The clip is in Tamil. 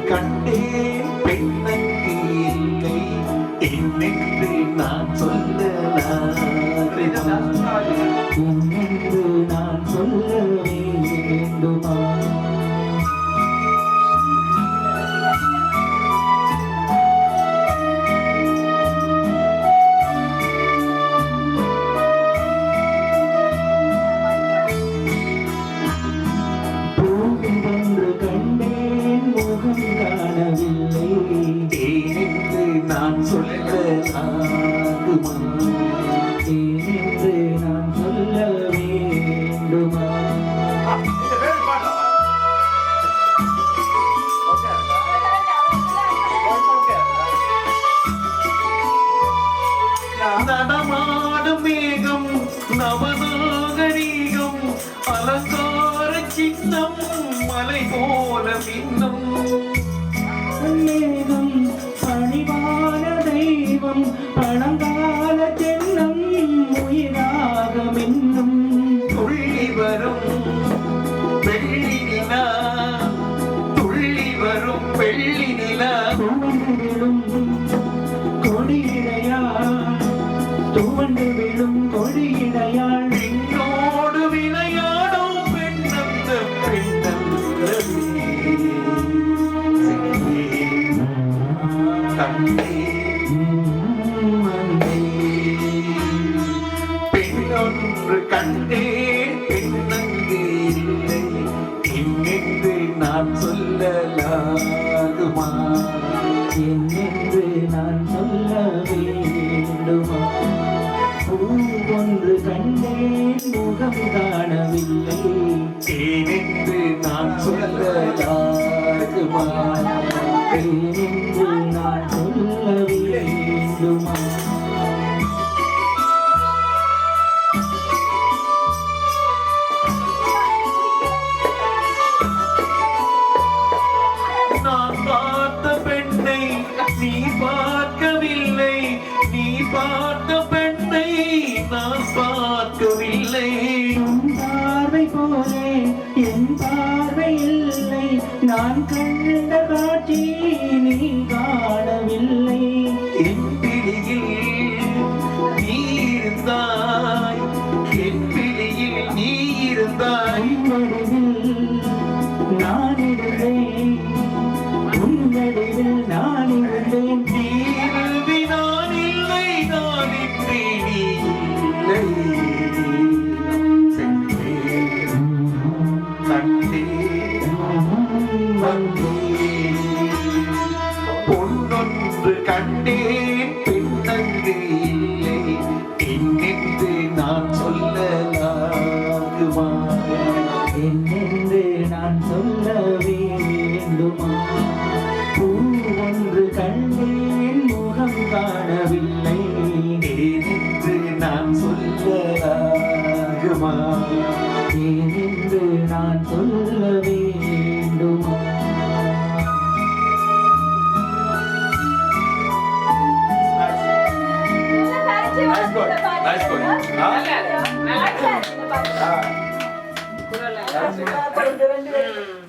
கண்டேன் பெண்ணங்கு இல்லை என்னென்று நான் சொல்லலாம் என்னென்று நான் சொல்ல வேண்டுமா காணவில்லை ஏனென்று நான் சொல்லலாகுமா ஏனென்று நான் சொல்ல வேண்டுமா நடமாடும் மேகம் நவநாகரீகம் அலங்கார சின்னம் மலை போல மின்னும் மேகம் பணிவான தெய்வம் பழங்கால தென்னம் உயிராக மின்னும் துள்ளி வரும் வெள்ளி நிலா துள்ளி வரும் வெள்ளி நிலா துவண்டு விழும் கொடியிடையாள் துவண்டு விழும் கொடியிடையாள் என்னோடு விளையாடும் பெண்ணந்த பெண்ணந்த பெண்ணொன்று கண்டே பெண்ணங்கு இல்லை என்னென்று நான் சொல்லலாகுமா என்னென்று நான் சொல்ல வேண்டுமா பூ ஒன்று கண்டேன் முகம் காணவில்லை ஏனென்று நான் சொல்லலாகுமா ஏனென்று நான் சொல்ல வேண்டுமா நான் பார்த்த பெண்ணை நீ பார்க்கவில்லை நீ பார்த்த பெண்ணை நான் பார்க்கவில்லை உன் பார்வை போலே என் பார்வை இல்லை நான் கண்ட காட்சி நீ காணவில்லை என் பிடியில் நீ இருந்தாய் என் பிடியில் நீ இருந்தாய் நான் இருந்தேன் உன்னடிவில் நான் இருந்தேன் நீருவி நான் இல்லை நான் இன்றி நீ இல்லை சென்றேன் கண்டேன் வந்து